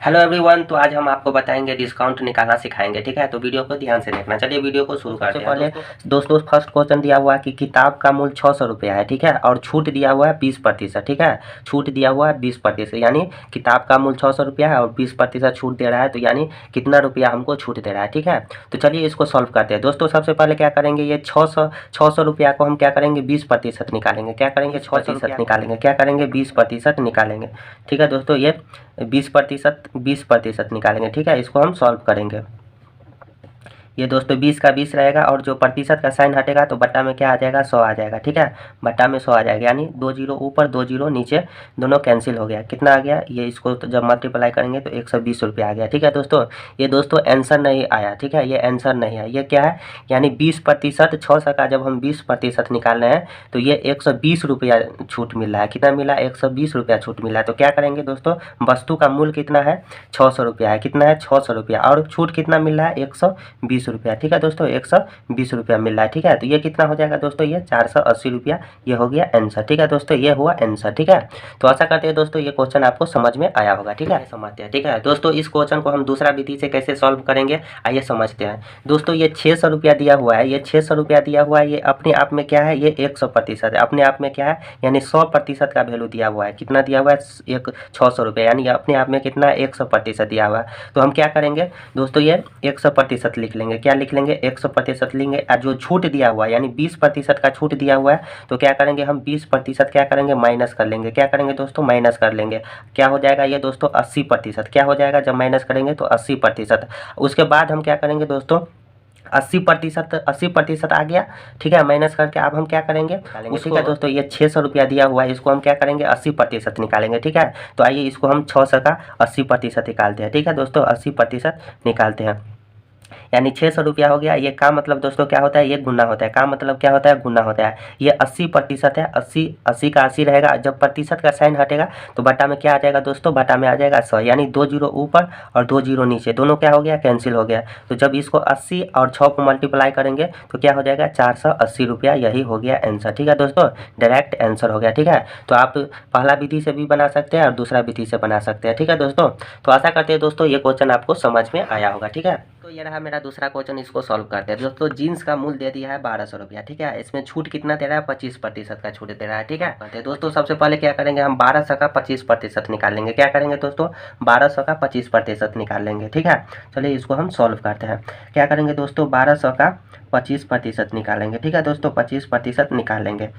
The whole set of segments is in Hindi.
हेलो एवरीवन, तो आज हम आपको बताएंगे डिस्काउंट निकालना सिखाएंगे। ठीक है, तो वीडियो को ध्यान से देखना। चलिए वीडियो को शुरू करते हैं। पहले दोस्तों फर्स्ट क्वेश्चन दिया हुआ है कि किताब का मूल्य 600 रुपया है। ठीक है, और छूट दिया हुआ है 20%। ठीक है, छूट दिया हुआ है 20%, यानी किताब का मूल्य 600 रुपया है और 20% छूट दे रहा है, तो यानी कितना रुपया हमको छूट दे रहा है। ठीक है, तो चलिए इसको सॉल्व करते हैं। दोस्तों सबसे पहले क्या करेंगे, ये 600 रुपया को हम क्या करेंगे 20% निकालेंगे। क्या करेंगे 6% निकालेंगे, क्या करेंगे 20% निकालेंगे। ठीक है दोस्तों, ये 20% निकालेंगे। ठीक है, इसको हम सॉल्व करेंगे। ये दोस्तों 20 का 20 रहेगा और जो प्रतिशत का साइन हटेगा तो बट्टा में क्या आ जाएगा 100 आ जाएगा। ठीक है, बट्टा में 100 आ जाएगा, यानी 2 जीरो ऊपर 2 जीरो नीचे, दोनों कैंसिल हो गया। कितना आ गया, ये इसको तो जब मल्टीप्लाई करेंगे तो 120 रुपया आ गया। ठीक है दोस्तों, ये दोस्तों आंसर नहीं आया। ठीक है, ये आंसर नहीं है, ये क्या है, यानी 20%, 600 का जब हम 20% निकाल रहे हैं तो ये 120 रुपया छूट मिल रहा है। कितना मिला, 120 रुपया छूट मिला है। तो क्या करेंगे दोस्तों, वस्तु का मूल्य कितना है 600 रुपया है। कितना है 600 रुपया, और छूट कितना मिल रहा है 120 रुपया। ठीक है दोस्तों, 120 रुपया मिल रहा है। ठीक है, तो ये कितना हो जाएगा दोस्तों, ये 480 रुपया। ये हो गया आंसर। ठीक है दोस्तों, ये हुआ आंसर। ठीक है, तो आशा करते हैं दोस्तों ये क्वेश्चन आपको समझ में आया होगा। ठीक है, समझते हैं। ठीक है दोस्तों, इस क्वेश्चन को हम दूसरा विधि से कैसे सॉल्व करेंगे, आइए समझते हैं। दोस्तों ये 600 रुपया दिया हुआ है, ये 600 रुपया दिया हुआ है, ये अपने आप में क्या है, ये 100% है। अपने आप में क्या है, यानी 100% का वैल्यू दिया हुआ है। कितना दिया हुआ है, 600 रुपया, यानी अपने आप में कितना 100% दिया हुआ है। तो हम क्या करेंगे दोस्तों, ये 100% लिख लेंगे। क्या लिख लेंगे, 100% लेंगे। और जो छूट दिया हुआ है यानी 20% का छूट दिया हुआ है, तो क्या करेंगे हम 20% क्या करेंगे माइनस कर लेंगे। क्या करेंगे दोस्तों, माइनस कर लेंगे। क्या हो जाएगा ये दोस्तों 80%। क्या हो जाएगा, जब माइनस करेंगे तो 80%। उसके बाद हम क्या करेंगे दोस्तों, 80% आ गया। ठीक है, माइनस करके अब हम क्या करेंगे उसी का दोस्तों, ये 600 रुपया दिया हुआ है, इसको हम क्या करेंगे 80% निकालेंगे। ठीक है, तो आइए इसको हम 600 का 80% निकालते हैं। ठीक है दोस्तों, 80% निकालते हैं, यानी 600 रुपया हो गया। ये का मतलब दोस्तों क्या होता है, ये गुना होता है। का मतलब क्या होता है, गुना होता है। ये 80% है, 80 का 80 रहेगा। जब प्रतिशत का साइन हटेगा तो बटा में क्या आ जाएगा दोस्तों, बटा में आ जाएगा 100, यानी 2 जीरो ऊपर और 2 जीरो नीचे, दोनों क्या हो गया कैंसिल हो गया। तो जब इसको 80 और 6 को मल्टीप्लाई करेंगे तो क्या हो जाएगा 480 रुपया। यही हो गया आंसर। ठीक है दोस्तों, डायरेक्ट आंसर हो गया। ठीक है, तो आप पहला विधि से भी बना सकते हैं और दूसरा विधि से बना सकते हैं। ठीक है दोस्तों, तो आशा करते हैं दोस्तों ये क्वेश्चन आपको समझ में आया होगा। ठीक है, तो ये रहा मेरा दूसरा क्वेश्चन, इसको सॉल्व करते हैं। दोस्तों जीन्स का मूल्य दे दिया है 1200 रुपया। ठीक है, इसमें छूट कितना दे रहा है, 25% का छूट दे रहा है। ठीक है, कहते हैं दोस्तों सबसे पहले क्या करेंगे, हम 1200 का 25% निकालेंगे। क्या करेंगे दोस्तों, 1200 का 25% निकाल लेंगे। ठीक है, चलिए इसको हम सॉल्व करते हैं। क्या करेंगे दोस्तों, 1200 का 25% निकालेंगे। ठीक है दोस्तों, 25% निकाल लेंगे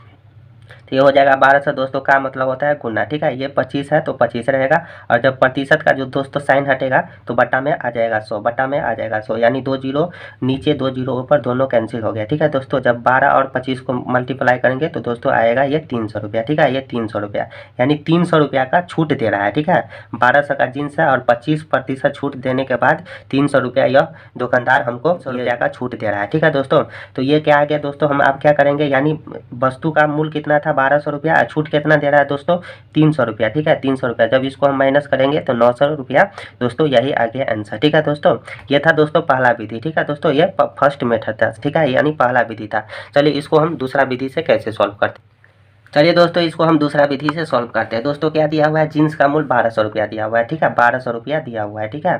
तो ये हो जाएगा 1200। दोस्तों का मतलब होता है गुना। ठीक है, ये 25 है तो 25 रहेगा, और जब प्रतिशत का जो दोस्तों साइन हटेगा तो बटा में आ जाएगा 100, बटा में आ जाएगा 100, यानी 2 जीरो नीचे 2 जीरो ऊपर, दोनों कैंसिल हो गया। ठीक है दोस्तों, जब 12 और 25 को मल्टीप्लाई करेंगे तो दोस्तों आएगा ये 300 रुपया। ठीक है, ये 300 रुपया, यानी 300 रुपया का छूट दे रहा है। ठीक है, 1200 का जींस है और 25% छूट देने के बाद 300 रुपया यह दुकानदार हमको 100 रुपया का छूट दे रहा है। ठीक है दोस्तों, तो ये क्या आ गया दोस्तों, हम आप क्या करेंगे, यानी वस्तु का मूल्य कितना था 1200 रुपया, छूट कितना दे रहा है दोस्तों 300 रुपया। ठीक है, 300 रुपया, जब इसको हम माइनस करेंगे तो 900 रुपया। दोस्तों यही आ गया आंसर। ठीक है दोस्तों, ये था दोस्तों पहला विधि। ठीक है दोस्तों, ये फर्स्ट मेथड था। ठीक है, यानी पहला विधि था। चलिए इसको हम दूसरा विधि से कैसे सॉल्व करते हैं। चलिए दोस्तों इसको हम दूसरा विधि से सॉल्व करते हैं। दोस्तों क्या दिया हुआ है, जीन्स का मूल्य 1200 रुपया दिया हुआ है। ठीक है, 1200 रुपया दिया हुआ है। ठीक है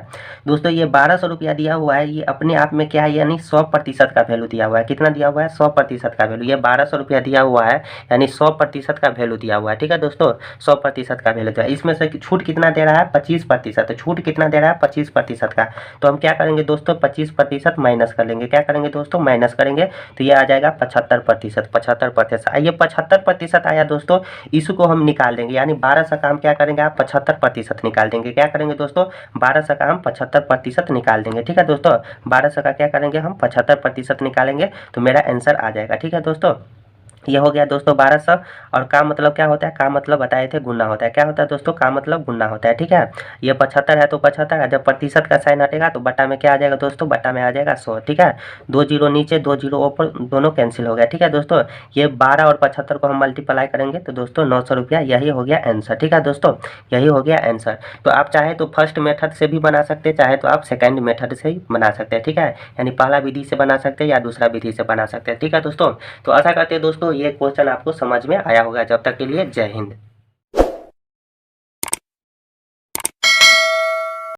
दोस्तों, ये 1200 रुपया दिया हुआ है, ये अपने आप में क्या है, यानी 100% का वैल्यू दिया हुआ है। कितना दिया हुआ है, 100% का वैल्यू। ये 1200 रुपया दिया हुआ है, यानी 100% का वैल्यू दिया हुआ है। ठीक है दोस्तों, 100% का वैल्यू दिया है। इसमें से छूट कितना दे रहा है 25%, छूट कितना दे रहा है 25% का। तो हम क्या करेंगे दोस्तों, 25% माइनस कर लेंगे। क्या करेंगे दोस्तों, माइनस करेंगे तो ये आ जाएगा 75%। 75% ये 75% आया दोस्तों, इसको हम निकाल देंगे, यानी 1200 का हम क्या करेंगे, आप 75% निकाल देंगे। क्या करेंगे दोस्तों, 1200 का हम 75% निकाल देंगे। ठीक है दोस्तों, 1200 का क्या करेंगे हम 75% निकालेंगे तो मेरा आंसर आ जाएगा। ठीक है दोस्तों, ये हो गया दोस्तों 1200। और का मतलब क्या होता है, का मतलब बताए थे गुना होता है। क्या होता है दोस्तों, का मतलब गुना होता है। ठीक है, ये 75 है तो 75 है, जब प्रतिशत का साइन हटेगा तो बटा में क्या आ जाएगा दोस्तों, बटा में आ जाएगा 100। ठीक है, 2 जीरो नीचे 2 जीरो ऊपर, दोनों कैंसिल हो गया। ठीक है दोस्तों, ये 12 और 75 को हम मल्टीप्लाई करेंगे तो दोस्तों 900 रुपया, यही हो गया आंसर। ठीक है दोस्तों, यही हो गया आंसर। तो आप चाहे तो फर्स्ट मेथड से भी बना सकते हैं, चाहे तो आप सेकेंड मेथड से ही बना सकते हैं। ठीक है, यानी पहला विधि से बना सकते हैं या दूसरा विधि से बना सकते हैं। ठीक है दोस्तों, तो आशा करते हैं दोस्तों ये क्वेश्चन आपको समझ में आया होगा। जब तक के लिए जय हिंद।